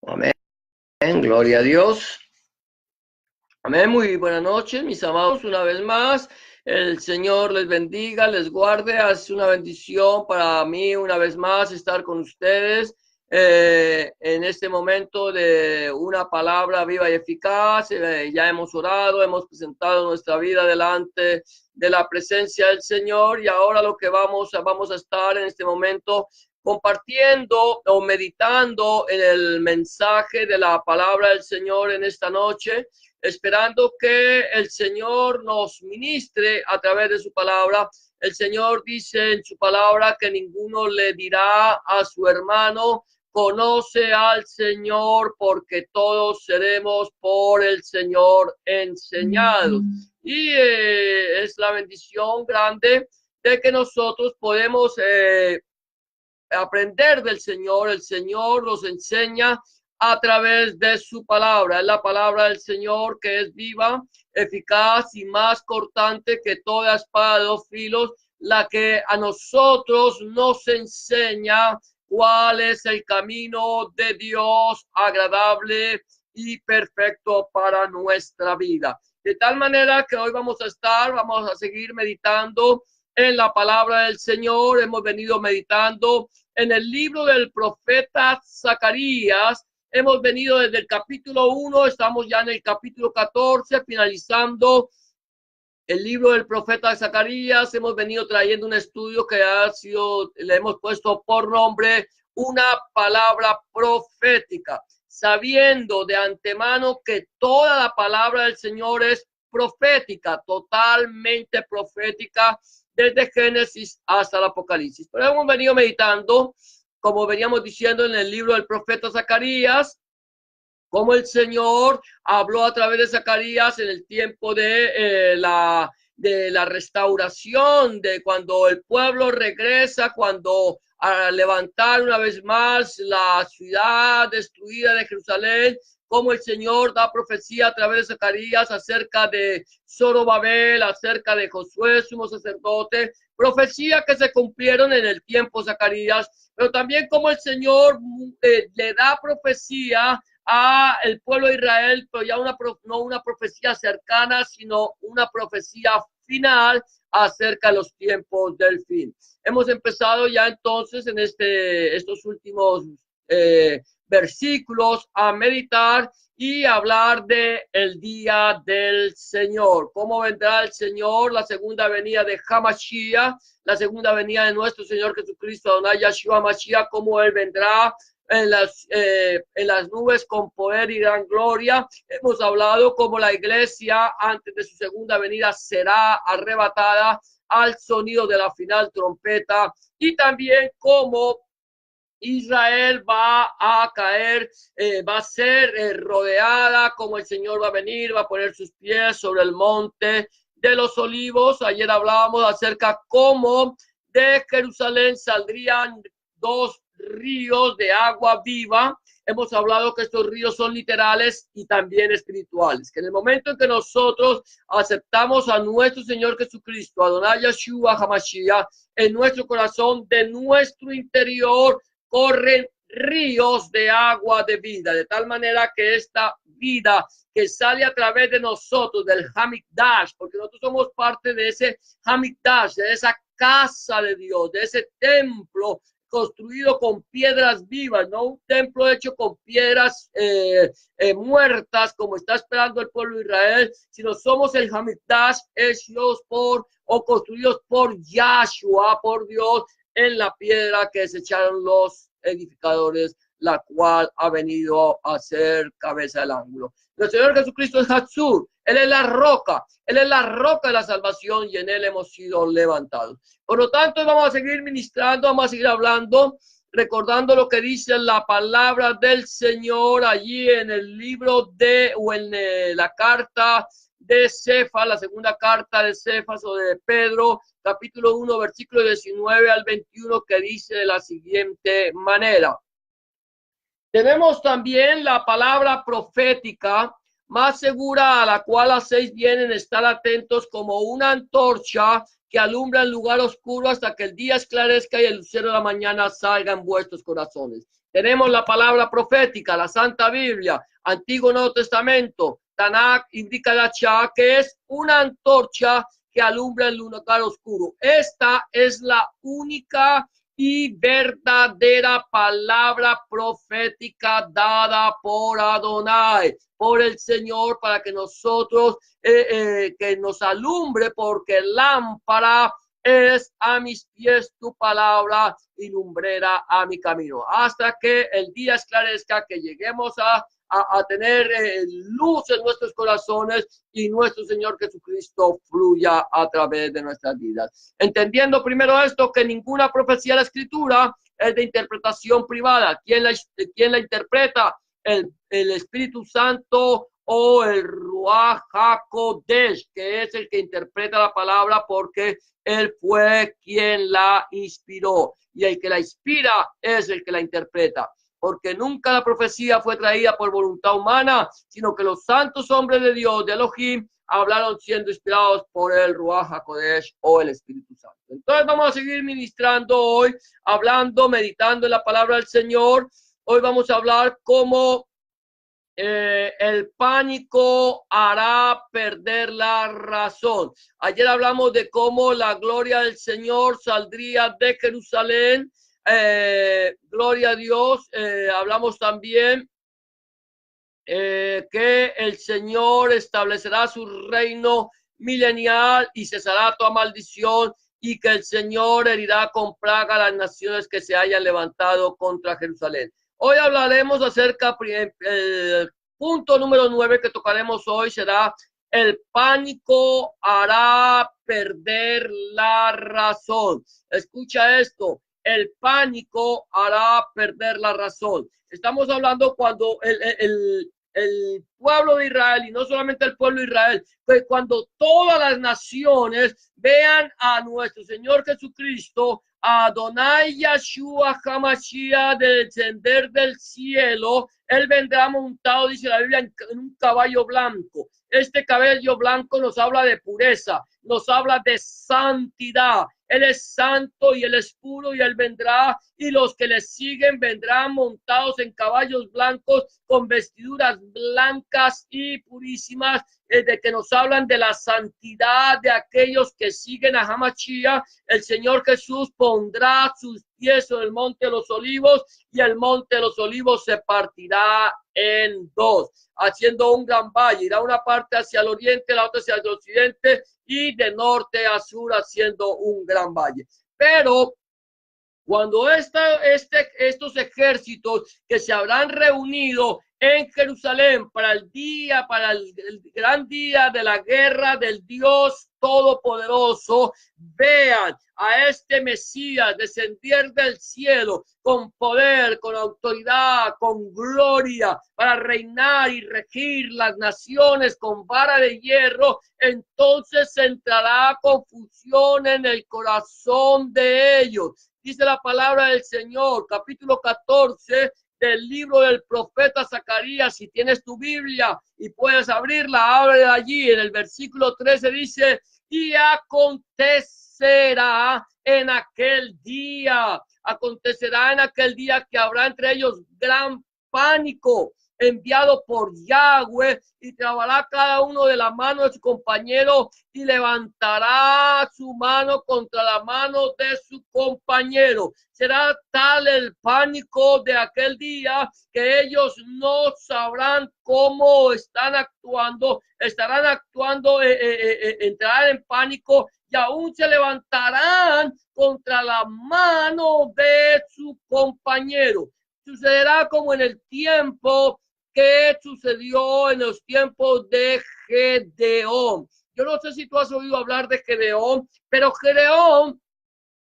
Amén, gloria a Dios. Amén, muy buenas noches, mis amados, una vez más. El Señor les bendiga, les guarde. Es una bendición para mí una vez más estar con ustedes en este momento de una palabra viva y eficaz. Ya hemos orado, hemos presentado nuestra vida delante de la presencia del Señor y ahora lo que vamos a estar en este momento compartiendo o meditando en el mensaje de la palabra del Señor en esta noche, esperando que el Señor nos ministre a través de su palabra. El Señor dice en su palabra que ninguno le dirá a su hermano, conoce al Señor, porque todos seremos por el Señor enseñados. Y es la bendición grande de que nosotros podemos aprender del Señor. El Señor nos enseña a través de su palabra. Es la palabra del Señor que es viva, eficaz y más cortante que toda espada de dos filos, la que a nosotros nos enseña cuál es el camino de Dios agradable y perfecto para nuestra vida. De tal manera que hoy vamos a seguir meditando en la palabra del Señor. Hemos venido meditando en el libro del profeta Zacarías. Hemos venido desde el capítulo 1, estamos ya en el capítulo 14, finalizando el libro del profeta Zacarías. Hemos venido trayendo un estudio que le hemos puesto por nombre una palabra profética, sabiendo de antemano que toda la palabra del Señor es profética, totalmente profética, desde Génesis hasta el Apocalipsis. Pero hemos venido meditando, como veníamos diciendo en el libro del profeta Zacarías, cómo el Señor habló a través de Zacarías en el tiempo de la restauración, de cuando el pueblo regresa, cuando a levantar una vez más la ciudad destruida de Jerusalén, como el Señor da profecía a través de Zacarías acerca de Zorobabel, acerca de Josué, sumo sacerdote, profecía que se cumplieron en el tiempo de Zacarías, pero también como el Señor le da profecía a el pueblo de Israel, pero ya no una profecía cercana, sino una profecía final acerca de los tiempos del fin. Hemos empezado ya entonces en estos últimos versículos a meditar y hablar de el día del Señor. ¿Cómo vendrá el Señor? La segunda venida de Hamashiach, la segunda venida de nuestro Señor Jesucristo, Adonai Yahshua Mashiach, cómo Él vendrá en las nubes con poder y gran gloria. Hemos hablado como la iglesia antes de su segunda venida será arrebatada al sonido de la final trompeta, y también como Israel va a caer, va a ser rodeada, como el Señor va a venir, va a poner sus pies sobre el monte de los olivos. Ayer hablábamos acerca cómo de Jerusalén saldrían dos ríos de agua viva. Hemos hablado que estos ríos son literales y también espirituales, que en el momento en que nosotros aceptamos a nuestro Señor Jesucristo, Adonai Yahshua Hamashiach, en nuestro corazón, de nuestro interior corren ríos de agua de vida, de tal manera que esta vida que sale a través de nosotros, del Hamikdash, porque nosotros somos parte de ese Hamikdash, de esa casa de Dios, de ese templo construido con piedras vivas, no un templo hecho con piedras muertas, como está esperando el pueblo de Israel, sino somos el Hamikdash hechos construidos por Yahshua, por Dios, en la piedra que desecharon los edificadores, la cual ha venido a ser cabeza del ángulo. El Señor Jesucristo es Hatzur, Él es la roca de la salvación, y en Él hemos sido levantados. Por lo tanto, vamos a seguir ministrando, vamos a seguir hablando, recordando lo que dice la palabra del Señor allí en el libro o en la carta de Cefas, la segunda carta de Cefas o de Pedro, capítulo 1, versículo 19 al 21, que dice de la siguiente manera. Tenemos también la palabra profética más segura, a la cual hacéis bien en estar atentos como una antorcha que alumbra el lugar oscuro hasta que el día esclarezca y el lucero de la mañana salga en vuestros corazones. Tenemos la palabra profética, la Santa Biblia, Antiguo y Nuevo Testamento. Tanakh indica la Shah, que es una antorcha que alumbra el lugar oscuro. Esta es la única y verdadera palabra profética dada por Adonai, por el Señor, para que nosotros, que nos alumbre, porque lámpara es a mis pies tu palabra y lumbrera a mi camino. Hasta que el día esclarezca, que lleguemos a tener luz en nuestros corazones y nuestro Señor Jesucristo fluya a través de nuestras vidas. Entendiendo primero esto, que ninguna profecía de la Escritura es de interpretación privada. ¿Quién la interpreta? El Espíritu Santo o el Ruach HaKodesh, que es el que interpreta la palabra, porque él fue quien la inspiró. Y el que la inspira es el que la interpreta. Porque nunca la profecía fue traída por voluntad humana, sino que los santos hombres de Dios, de Elohim, hablaron siendo inspirados por el Ruach HaKodesh o el Espíritu Santo. Entonces vamos a seguir ministrando hoy, hablando, meditando en la palabra del Señor. Hoy vamos a hablar cómo el pánico hará perder la razón. Ayer hablamos de cómo la gloria del Señor saldría de Jerusalén. Gloria a Dios. Hablamos también que el Señor establecerá su reino milenial y cesará toda maldición, y que el Señor herirá con plaga a las naciones que se hayan levantado contra Jerusalén. Hoy hablaremos acerca, el punto número 9 que tocaremos hoy será: el pánico hará perder la razón. Escucha esto: el pánico hará perder la razón. Estamos hablando cuando el pueblo de Israel, y no solamente el pueblo de Israel, pues cuando todas las naciones vean a nuestro Señor Jesucristo, a Adonai Yahshua HaMashiach, descender del cielo. Él vendrá montado, dice la Biblia, en un caballo blanco. Este caballo blanco nos habla de pureza, nos habla de santidad. Él es santo y él es puro, y él vendrá, y los que le siguen vendrán montados en caballos blancos con vestiduras blancas y purísimas, de que nos hablan de la santidad de aquellos que siguen a Hamashiach. El Señor Jesús pondrá sus pies sobre el monte de los olivos, y el monte de los olivos se partirá en dos, haciendo un gran valle. Irá una parte hacia el oriente, la otra hacia el occidente, y de norte a sur haciendo un gran valle. Pero cuando estos ejércitos que se habrán reunido en Jerusalén para el gran día de la guerra del Dios Todopoderoso, vean a este Mesías descender del cielo con poder, con autoridad, con gloria, para reinar y regir las naciones con vara de hierro, entonces entrará confusión en el corazón de ellos. Dice la palabra del Señor, capítulo 14 del libro del profeta Zacarías. Si tienes tu Biblia y puedes abrirla, ábrela allí. En el versículo 13 dice: y acontecerá en aquel día que habrá entre ellos gran pánico, enviado por Yahweh, y trabará cada uno de la mano de su compañero, y levantará su mano contra la mano de su compañero. Será tal el pánico de aquel día que ellos no sabrán cómo estarán actuando, entrarán en pánico, y aún se levantarán contra la mano de su compañero. Sucederá como en el tiempo que sucedió en los tiempos de Gedeón. Yo no sé si tú has oído hablar de Gedeón, pero Gedeón,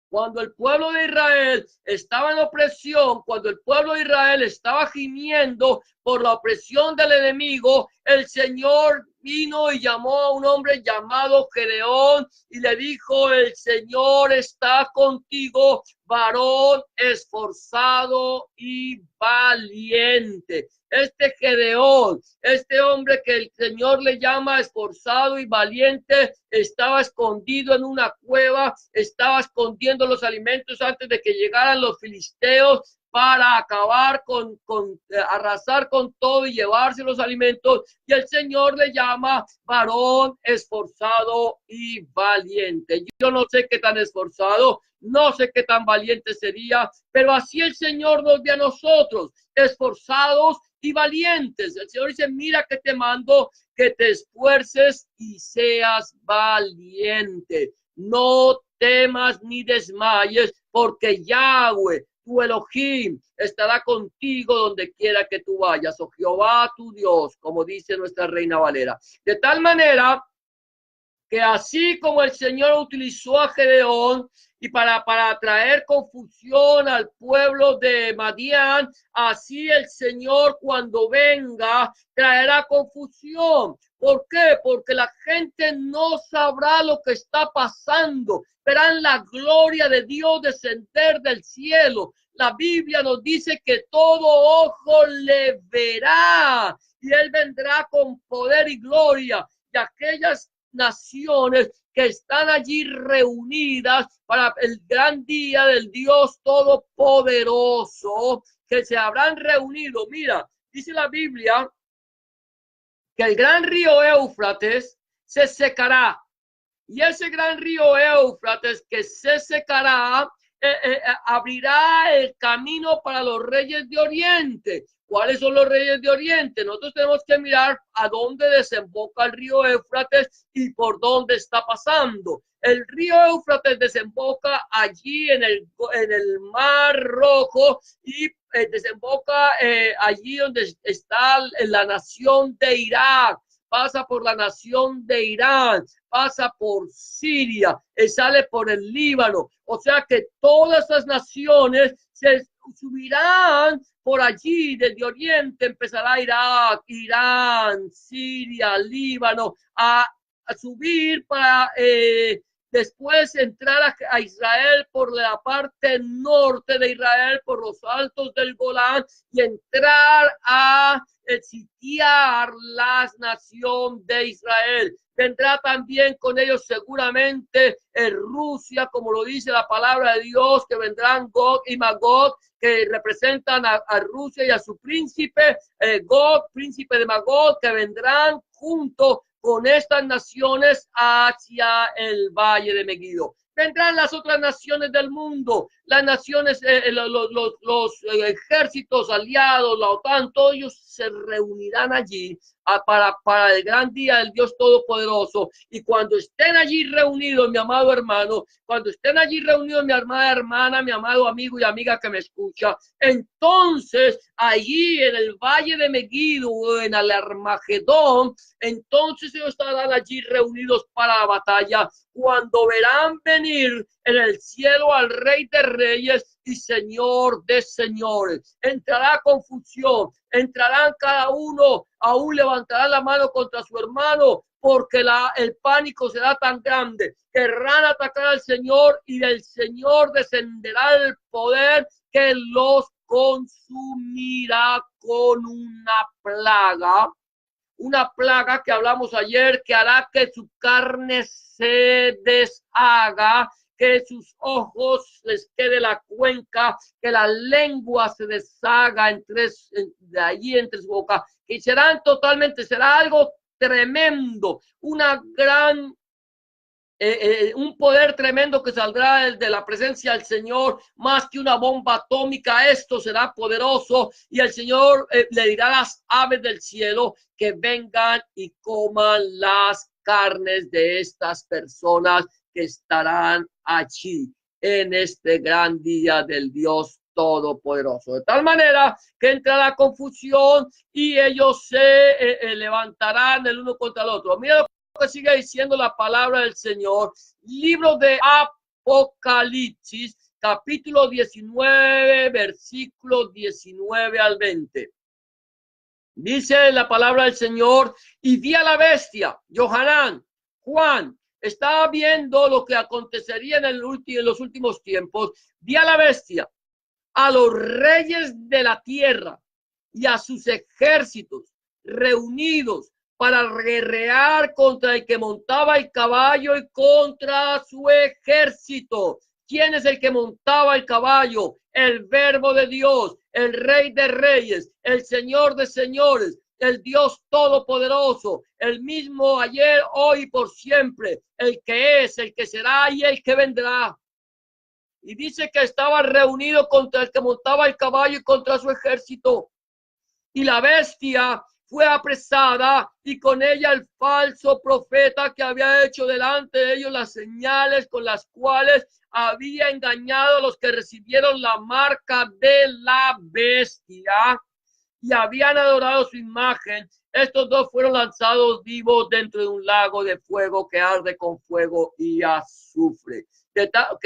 cuando el pueblo de Israel estaba en opresión, cuando el pueblo de Israel estaba gimiendo por la opresión del enemigo, el Señor vino y llamó a un hombre llamado Gedeón, y le dijo: el Señor está contigo, varón esforzado y valiente. Este Gedeón, este hombre que el Señor le llama esforzado y valiente, estaba escondido en una cueva, estaba escondiendo los alimentos antes de que llegaran los filisteos para acabar arrasar con todo y llevarse los alimentos. Y el Señor le llama varón esforzado y valiente. Yo no sé qué tan esforzado, no sé qué tan valiente sería, pero así el Señor nos ve a nosotros, esforzados y valientes. El Señor dice, mira que te mando que te esfuerces y seas valiente. No temas ni desmayes, porque Yahweh, tu Elohim, estará contigo donde quiera que tú vayas, o Jehová tu Dios, como dice nuestra Reina Valera. De tal manera que así como el Señor utilizó a Gedeón y para traer confusión al pueblo de Madián, así el Señor cuando venga traerá confusión. ¿Por qué? Porque la gente no sabrá lo que está pasando. Verán la gloria de Dios descender del cielo. La Biblia nos dice que todo ojo le verá y Él vendrá con poder y gloria. Y aquellas naciones que están allí reunidas para el gran día del Dios Todopoderoso, que se habrán reunido. Mira, dice la Biblia que el gran río Éufrates se secará. Y ese gran río Éufrates que se secará, abrirá el camino para los reyes de Oriente. ¿Cuáles son los reyes de Oriente? Nosotros tenemos que mirar a dónde desemboca el río Éufrates y por dónde está pasando. El río Éufrates desemboca allí en el Mar Rojo y desemboca allí donde está la nación de Irak. Pasa por la nación de Irán, pasa por Siria, sale por el Líbano. O sea que todas esas naciones se subirán por allí, desde Oriente empezará Irak, Irán, Siria, Líbano, a subir para después entrar a Israel por la parte norte de Israel, por los altos del Golán, y entrar a sitiar la nación de Israel. Vendrá también con ellos seguramente Rusia, como lo dice la palabra de Dios, que vendrán Gog y Magog, que representan a Rusia y a su príncipe, Gog, príncipe de Magog, que vendrán junto con estas naciones hacia el valle de Megiddo. Vendrán las otras naciones del mundo, las naciones, los ejércitos aliados, la OTAN, todos ellos se reunirán allí para el gran día del Dios Todopoderoso. Y cuando estén allí reunidos, mi amado hermano, cuando estén allí reunidos, mi amada hermana, mi amado amigo y amiga que me escucha, entonces allí en el valle de Megiddo, en el Armagedón, entonces ellos estarán allí reunidos para la batalla, cuando verán venir en el cielo al Rey de Reyes y Señor de Señores. Entrará confusión, entrarán cada uno, aún levantarán la mano contra su hermano, porque el pánico será tan grande. Querrán atacar al Señor y del Señor descenderá el poder que los consumirá con una plaga que hablamos ayer, que hará que su carne se deshaga, que sus ojos les quede la cuenca, que la lengua se deshaga de allí entre su boca, y será algo tremendo, un poder tremendo que saldrá de la presencia del Señor, más que una bomba atómica. Esto será poderoso, y el Señor le dirá a las aves del cielo que vengan y coman las carnes de estas personas que estarán allí en este gran día del Dios Todopoderoso. De tal manera que entrará confusión y ellos se levantarán el uno contra el otro. Mira lo que sigue diciendo la palabra del Señor. Libro de Apocalipsis, capítulo 19, versículo 19 al 20. Dice la palabra del Señor: y vi a la bestia, Johanán, Juan, estaba viendo lo que acontecería en los últimos tiempos. Vi a la bestia, a los reyes de la tierra y a sus ejércitos reunidos para guerrear contra el que montaba el caballo y contra su ejército. ¿Quién es el que montaba el caballo? El Verbo de Dios, el Rey de Reyes, el Señor de Señores, el Dios Todopoderoso, el mismo ayer, hoy y por siempre, el que es, el que será y el que vendrá. Y dice que estaba reunido contra el que montaba el caballo y contra su ejército. Y la bestia fue apresada y con ella el falso profeta que había hecho delante de ellos las señales con las cuales había engañado a los que recibieron la marca de la bestia y habían adorado su imagen. Estos dos fueron lanzados vivos dentro de un lago de fuego que arde con fuego y azufre,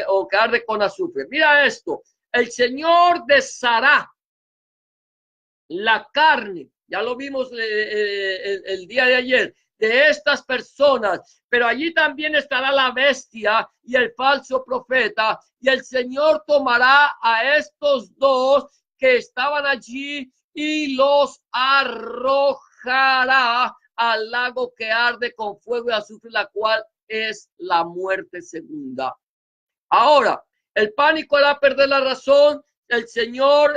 o que arde con azufre. Mira esto, el Señor deshará la carne, ya lo vimos el día de ayer, de estas personas, pero allí también estará la bestia y el falso profeta, y el Señor tomará a estos dos que estaban allí y los arrojará al lago que arde con fuego y azufre, la cual es la muerte segunda. Ahora, el pánico hará perder la razón. El Señor,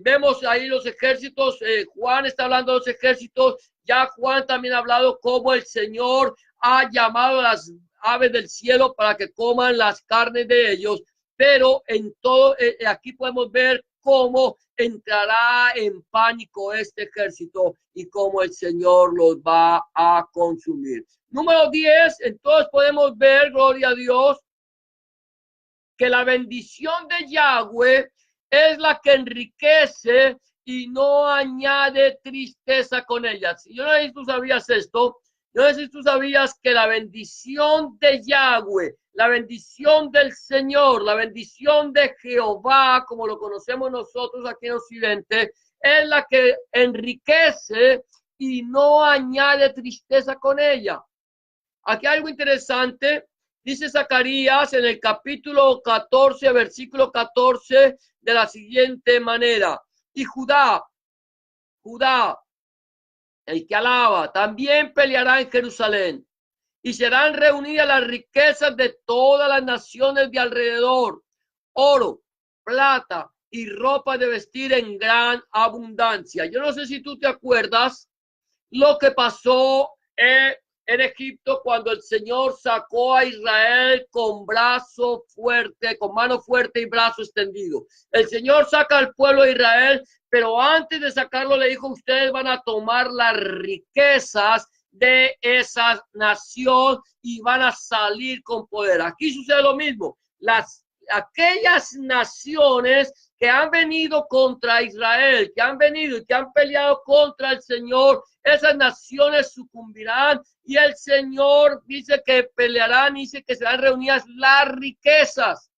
vemos ahí los ejércitos, Juan está hablando de los ejércitos, ya Juan también ha hablado cómo el Señor ha llamado a las aves del cielo para que coman las carnes de ellos, pero en todo, aquí podemos ver cómo entrará en pánico este ejército y cómo el Señor los va a consumir. Número 10, entonces podemos ver, gloria a Dios, que la bendición de Yahweh es la que enriquece y no añade tristeza con ella. Yo no sé si tú sabías esto, yo no sé si tú sabías que la bendición de Yahweh, la bendición del Señor, la bendición de Jehová, como lo conocemos nosotros aquí en Occidente, es la que enriquece y no añade tristeza con ella. Aquí hay algo interesante. Dice Zacarías en el capítulo 14, versículo 14, de la siguiente manera. Y Judá, el que alaba, también peleará en Jerusalén. Y serán reunidas las riquezas de todas las naciones de alrededor. Oro, plata y ropa de vestir en gran abundancia. Yo no sé si tú te acuerdas lo que pasó en Egipto cuando el Señor sacó a Israel con brazo fuerte, con mano fuerte y brazo extendido. El Señor saca al pueblo de Israel, pero antes de sacarlo le dijo, ustedes van a tomar las riquezas de esa nación y van a salir con poder. Aquí sucede lo mismo. Aquellas naciones que han venido contra Israel, que han venido y que han peleado contra el Señor, esas naciones sucumbirán y el Señor dice que pelearán, dice que serán reunidas las riquezas,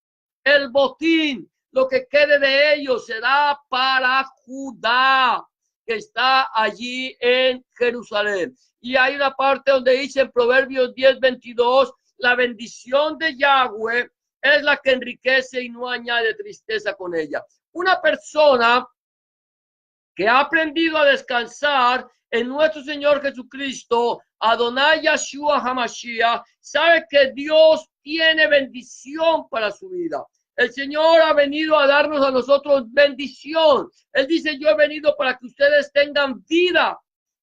el botín, lo que quede de ellos será para Judá, que está allí en Jerusalén. Y hay una parte donde dice en Proverbios 10:22, la bendición de Yahweh es la que enriquece y no añade tristeza con ella. Una persona que ha aprendido a descansar en nuestro Señor Jesucristo, Adonai Yeshua HaMashiach, sabe que Dios tiene bendición para su vida. El Señor ha venido a darnos a nosotros bendición. Él dice, yo he venido para que ustedes tengan vida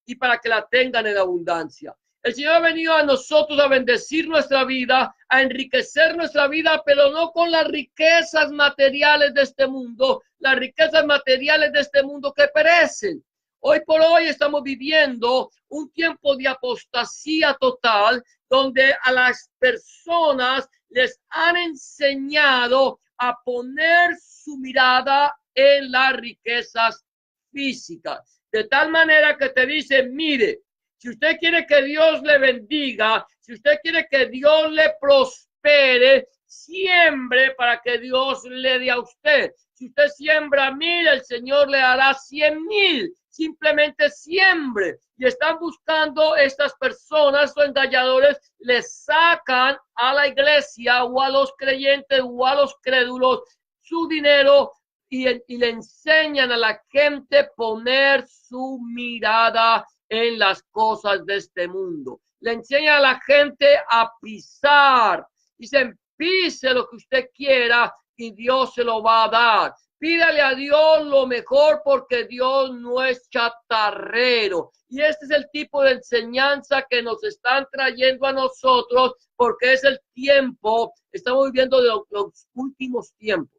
y para que la tengan en abundancia. El Señor ha venido a nosotros a bendecir nuestra vida, a enriquecer nuestra vida, pero no con las riquezas materiales de este mundo, las riquezas materiales de este mundo que perecen. Hoy por hoy estamos viviendo un tiempo de apostasía total, donde a las personas les han enseñado a poner su mirada en las riquezas físicas. De tal manera que te dicen, mire, si usted quiere que Dios le bendiga, si usted quiere que Dios le prospere, siembre para que Dios le dé a usted. Si usted siembra 1,000, el Señor le hará 100,000. Simplemente siembre. Y están buscando estas personas o engañadores, les sacan a la iglesia o a los creyentes o a los crédulos su dinero y le enseñan a la gente poner su mirada en las cosas de este mundo. Le enseña a la gente a pisar. Dicen, Pise lo que usted quiera y Dios se lo va a dar. Pídale a Dios lo mejor porque Dios no es chatarrero. Y este es el tipo de enseñanza que nos están trayendo a nosotros porque es el tiempo, estamos viviendo los últimos tiempos.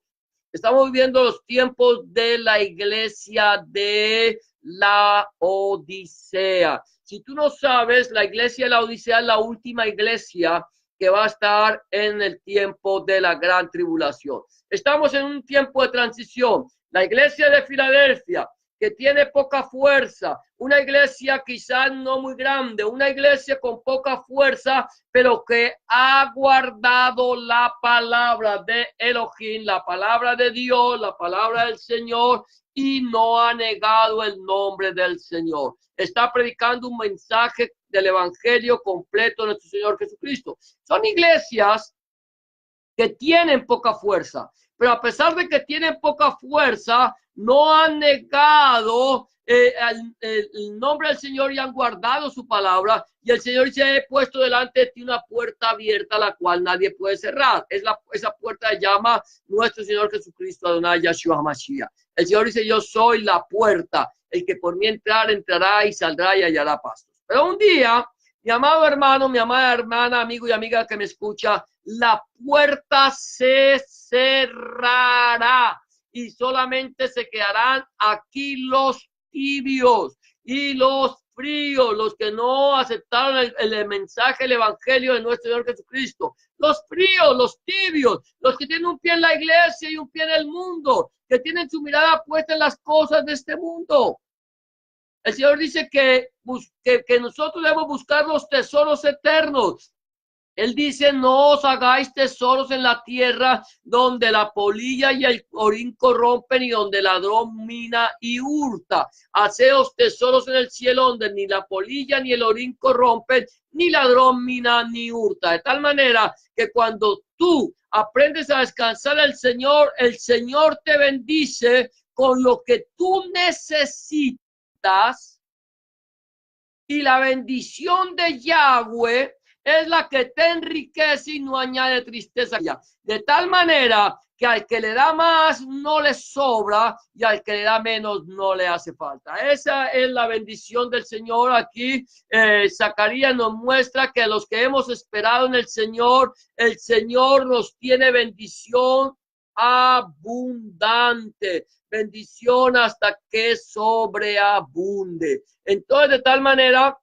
Estamos viviendo los tiempos de la iglesia de la Odisea. Si tú no sabes, la iglesia de la Odisea es la última iglesia que va a estar en el tiempo de la gran tribulación. Estamos en un tiempo de transición. La iglesia de Filadelfia, que tiene poca fuerza, una iglesia quizás no muy grande, una iglesia con poca fuerza, pero que ha guardado la palabra de Elohim, la palabra de Dios, la palabra del Señor, y no ha negado el nombre del Señor. Está predicando un mensaje del evangelio completo de nuestro Señor Jesucristo. Son iglesias que tienen poca fuerza, pero a pesar de que tienen poca fuerza, no han negado el nombre del Señor y han guardado su palabra. Y el Señor dice: he puesto delante de ti una puerta abierta, la cual nadie puede cerrar. Esa puerta se llama nuestro Señor Jesucristo, Adonai Yahshua Mashiach. El Señor dice: yo soy la puerta. El que por mí entrará y saldrá y hallará pastos. Pero un día, mi amado hermano, mi amada hermana, amigo y amiga que me escucha, la puerta se cerrará y solamente se quedarán aquí los tibios y los fríos, los que no aceptaron el mensaje, el evangelio de nuestro Señor Jesucristo. Los fríos, los tibios, los que tienen un pie en la iglesia y un pie en el mundo, que tienen su mirada puesta en las cosas de este mundo. El Señor dice que nosotros debemos buscar los tesoros eternos. Él dice: no os hagáis tesoros en la tierra donde la polilla y el orín corrompen y donde el ladrón mina y hurta. Haceos tesoros en el cielo donde ni la polilla ni el orín corrompen, ni ladrón mina ni hurta. De tal manera que cuando tú aprendes a descansar el Señor te bendice con lo que tú necesitas, y la bendición de Yahweh es la que te enriquece y no añade tristeza. De tal manera que al que le da más no le sobra y al que le da menos no le hace falta. Esa es la bendición del Señor. Aquí Zacarías nos muestra que los que hemos esperado en el Señor nos tiene bendición abundante, bendición hasta que sobreabunde. Entonces, de tal manera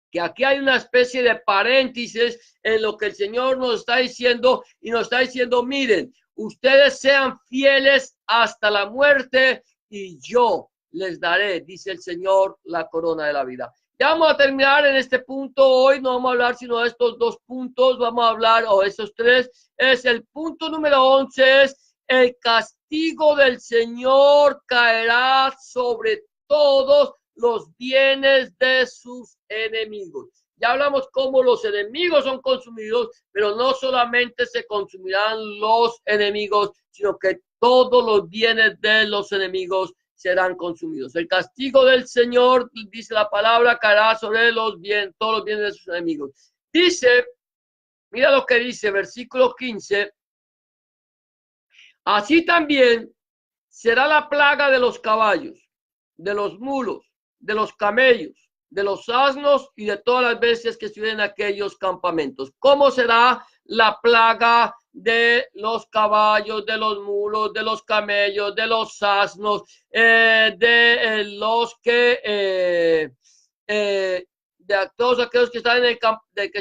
que aquí hay una especie de paréntesis en lo que el Señor nos está diciendo, y nos está diciendo: miren, ustedes sean fieles hasta la muerte y yo les daré, dice el Señor, la corona de la vida. Ya vamos a terminar en este punto. Hoy no vamos a hablar sino de estos dos puntos, vamos a hablar, o estos tres. Es el punto número 11, es el castigo del Señor caerá sobre todos los bienes de sus enemigos. Ya hablamos cómo los enemigos son consumidos, pero no solamente se consumirán los enemigos, sino que todos los bienes de los enemigos serán consumidos. El castigo del Señor, dice la palabra, caerá sobre todos los bienes de sus enemigos. Dice, mira lo que dice, versículo 15. Así también será la plaga de los caballos, de los mulos, de los camellos, de los asnos y de todas las bestias que estuvieran en aquellos campamentos. ¿Cómo será la plaga de los caballos, de los mulos, de los camellos, de los asnos, de los que de todos aquellos que están en el campo, de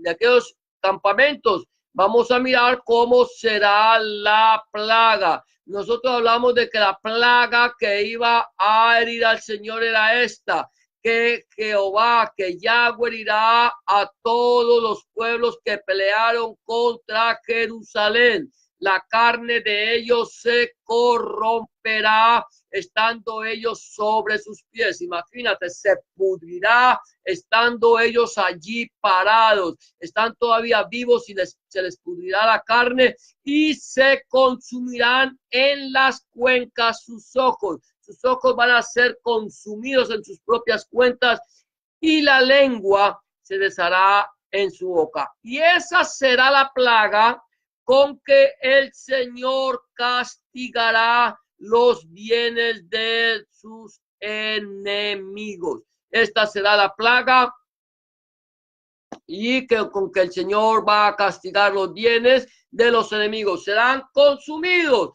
aquellos campamentos? Vamos a mirar cómo será la plaga. Nosotros hablamos de que la plaga que iba a herir al Señor era esta: que Jehová, que Yahweh herirá a todos los pueblos que pelearon contra Jerusalén. La carne de ellos se corromperá estando ellos sobre sus pies. Imagínate, se pudrirá estando ellos allí parados. Están todavía vivos y se les pudrirá la carne y se consumirán en las cuencas sus ojos. Sus ojos van a ser consumidos en sus propias cuentas y la lengua se les hará en su boca. Y esa será la plaga con que el Señor castigará los bienes de sus enemigos. Esta será la plaga y con que el Señor va a castigar los bienes de los enemigos. Serán consumidos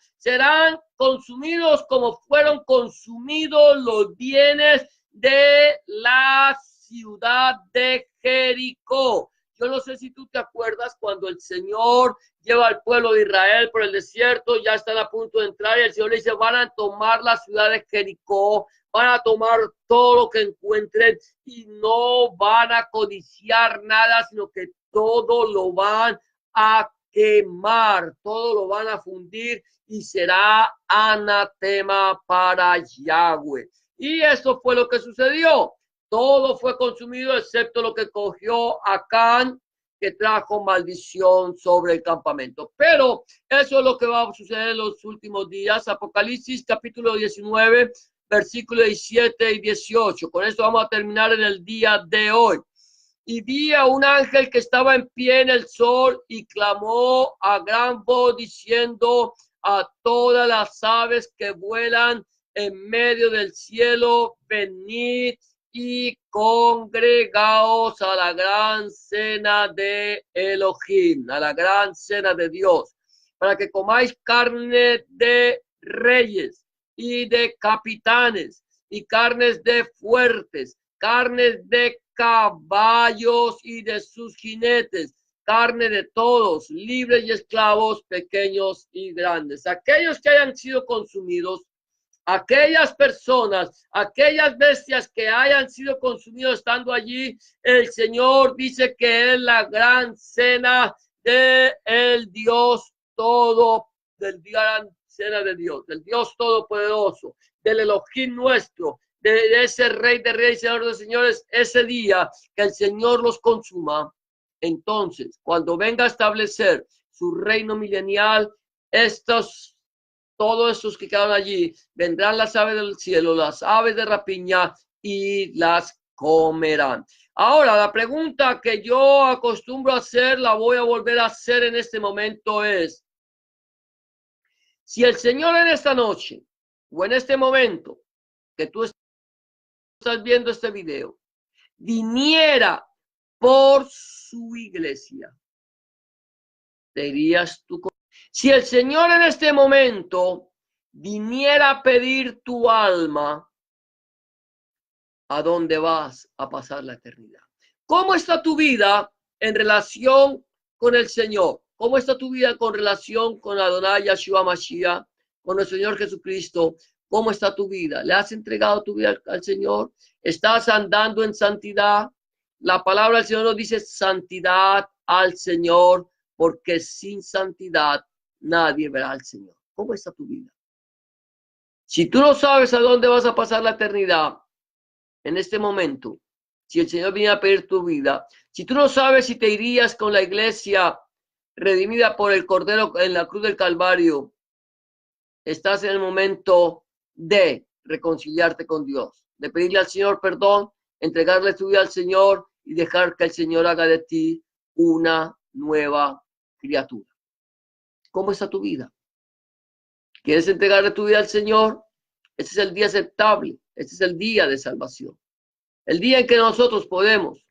como fueron consumidos los bienes de la ciudad de Jericó. Yo no sé si tú te acuerdas cuando el Señor lleva al pueblo de Israel por el desierto, ya están a punto de entrar y el Señor le dice, van a tomar la ciudad de Jericó, van a tomar todo lo que encuentren y no van a codiciar nada, sino que todo lo van a quemar, todo lo van a fundir y será anatema para Yahweh. Y eso fue lo que sucedió. Todo fue consumido excepto lo que cogió Acán, que trajo maldición sobre el campamento. Pero eso es lo que va a suceder en los últimos días. Apocalipsis capítulo 19, versículos 17 y 18. Con esto vamos a terminar en el día de hoy. Y vi a un ángel que estaba en pie en el sol y clamó a gran voz diciendo a todas las aves que vuelan en medio del cielo, venid y congregaos a la gran cena de Elohim, a la gran cena de Dios, para que comáis carne de reyes y de capitanes y carnes de fuertes, carnes de caballos y de sus jinetes, carne de todos, libres y esclavos, pequeños y grandes. Aquellos que hayan sido consumidos, aquellas personas, aquellas bestias que hayan sido consumidos estando allí, el Señor dice que es la gran cena del Dios todo, del gran cena de Dios, del Dios todopoderoso, del Elohim nuestro, de ese Rey de Reyes, Señor de Señores, ese día que el Señor los consuma. Entonces, cuando venga a establecer su reino milenial, todos estos que quedan allí, vendrán las aves del cielo, las aves de rapiña y las comerán. Ahora, la pregunta que yo acostumbro a hacer, la voy a volver a hacer en este momento es, si el Señor en esta noche o en este momento que tú estás viendo este video, viniera por su iglesia, ¿te irías tú? Si el Señor en este momento viniera a pedir tu alma, ¿a dónde vas a pasar la eternidad? ¿Cómo está tu vida en relación con el Señor? ¿Cómo está tu vida con relación con Adonai Yeshua Mashiach, con el Señor Jesucristo? ¿Cómo está tu vida? ¿Le has entregado tu vida al Señor? ¿Estás andando en santidad? La palabra del Señor nos dice santidad al Señor, porque sin santidad nadie verá al Señor. ¿Cómo está tu vida? Si tú no sabes a dónde vas a pasar la eternidad en este momento, si el Señor viene a pedir tu vida, si tú no sabes si te irías con la iglesia redimida por el Cordero en la cruz del Calvario, estás en el momento de reconciliarte con Dios, de pedirle al Señor perdón, entregarle tu vida al Señor y dejar que el Señor haga de ti una nueva criatura. ¿Cómo está tu vida? ¿Quieres entregarle tu vida al Señor? Este es el día aceptable. Este es el día de salvación. El día en que nosotros podemos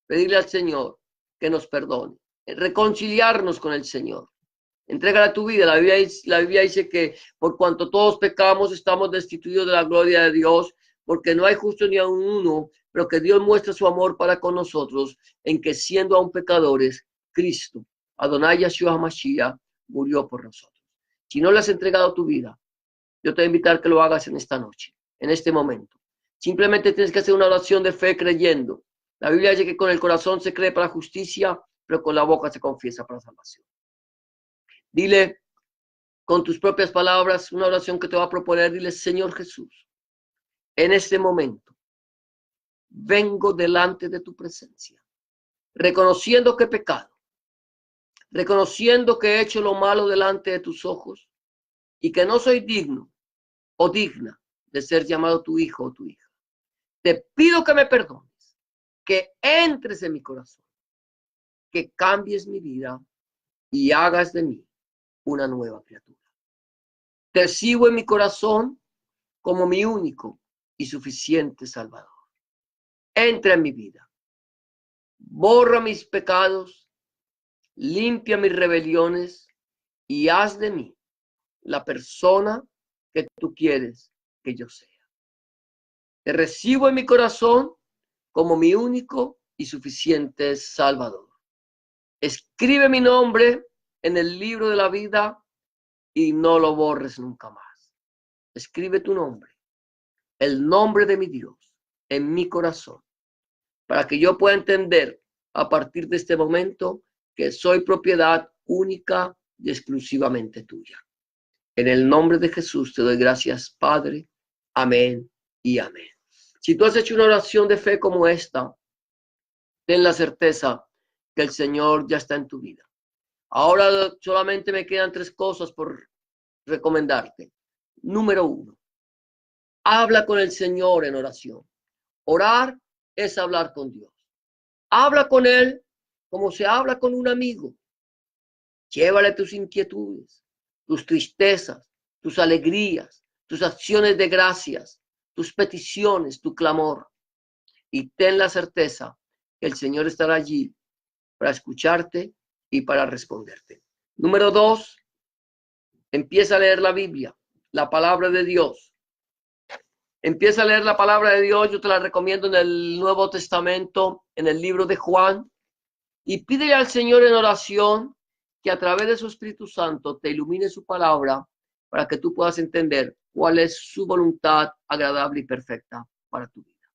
pedirle al Señor que nos perdone, reconciliarnos con el Señor. Entrégale tu vida. La Biblia dice que por cuanto todos pecamos, estamos destituidos de la gloria de Dios, porque no hay justo ni aun uno, pero que Dios muestra su amor para con nosotros, en que siendo aún pecadores, Cristo, Adonai Yeshua Mashiach, murió por nosotros. Si no le has entregado tu vida, yo te voy a invitar que lo hagas en esta noche, en este momento. Simplemente tienes que hacer una oración de fe creyendo. La Biblia dice que con el corazón se cree para justicia, pero con la boca se confiesa para salvación. Dile con tus propias palabras una oración que te va a proponer. Dile, Señor Jesús, en este momento vengo delante de tu presencia, reconociendo que he pecado, reconociendo que he hecho lo malo delante de tus ojos y que no soy digno o digna de ser llamado tu hijo o tu hija. Te pido que me perdones, que entres en mi corazón que cambies mi vida y hagas de mí una nueva criatura. Te recibo en mi corazón como mi único y suficiente Salvador. Entra en mi vida, borra mis pecados, limpia mis rebeliones y haz de mí la persona que tú quieres que yo sea. Te recibo en mi corazón como mi único y suficiente Salvador. Escribe mi nombre en el libro de la vida y no lo borres nunca más. Escribe tu nombre, el nombre de mi Dios, en mi corazón, para que yo pueda entender a partir de este momento que soy propiedad única y exclusivamente tuya. En el nombre de Jesús te doy gracias, Padre. Amén y amén. Si tú has hecho una oración de fe como esta, ten la certeza que el Señor ya está en tu vida. Ahora solamente me quedan 3 cosas por recomendarte. Número 1, habla con el Señor en oración. Orar es hablar con Dios. Habla con Él como se habla con un amigo. Llévale tus inquietudes, tus tristezas, tus alegrías, tus acciones de gracias, tus peticiones, tu clamor. Y ten la certeza que el Señor estará allí para escucharte y para responderte. Número 2, empieza a leer la Biblia, la palabra de Dios. Empieza a leer la palabra de Dios. Yo te la recomiendo en el Nuevo Testamento, en el libro de Juan. Y pídele al Señor en oración que a través de su Espíritu Santo te ilumine su palabra para que tú puedas entender cuál es su voluntad agradable y perfecta para tu vida.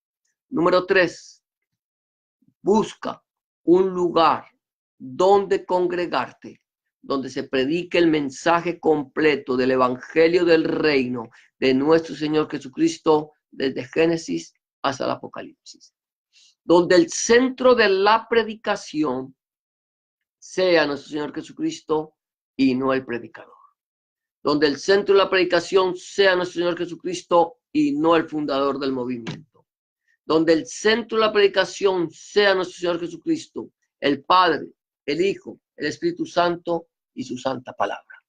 Número 3, busca un lugar donde congregarte, donde se predique el mensaje completo del Evangelio del Reino de nuestro Señor Jesucristo desde Génesis hasta el Apocalipsis. Donde el centro de la predicación sea nuestro Señor Jesucristo y no el predicador. Donde el centro de la predicación sea nuestro Señor Jesucristo y no el fundador del movimiento. Donde el centro de la predicación sea nuestro Señor Jesucristo, el Padre, el Hijo, el Espíritu Santo y su santa palabra.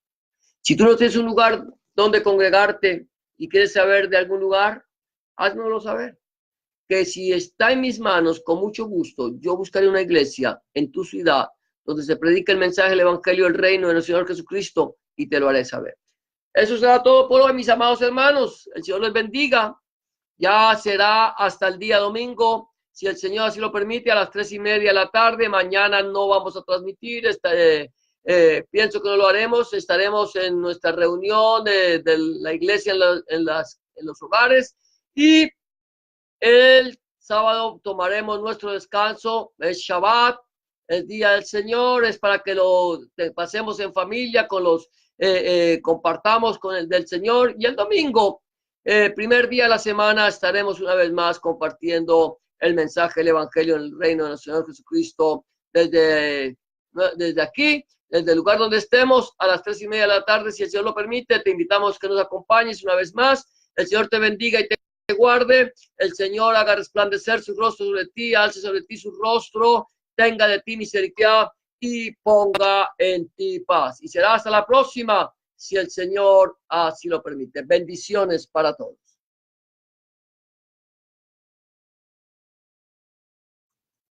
Si tú no tienes un lugar donde congregarte y quieres saber de algún lugar, háznoslo saber. Que si está en mis manos, con mucho gusto, yo buscaré una iglesia en tu ciudad donde se predica el mensaje del Evangelio del Reino de nuestro Señor Jesucristo y te lo haré saber. Eso será todo por hoy, mis amados hermanos. El Señor les bendiga. Ya será hasta el día domingo, si el Señor así lo permite, a las 3:30 de la tarde. Mañana no vamos a transmitir, pienso que no lo haremos. Estaremos en nuestra reunión de la iglesia en los hogares. Y el sábado tomaremos nuestro descanso, es Shabbat, el día del Señor, es para que lo pasemos en familia, compartamos con el del Señor. Y el domingo, primer día de la semana, estaremos una vez más compartiendo el mensaje del Evangelio del Reino de nuestro Señor Jesucristo desde aquí, desde el lugar donde estemos, a las 3:30 de la tarde, si el Señor lo permite. Te invitamos que nos acompañes una vez más. El Señor te bendiga y te guarde. El Señor haga resplandecer su rostro sobre ti, alce sobre ti su rostro, tenga de ti misericordia y ponga en ti paz. Y será hasta la próxima, si el Señor así lo permite. Bendiciones para todos.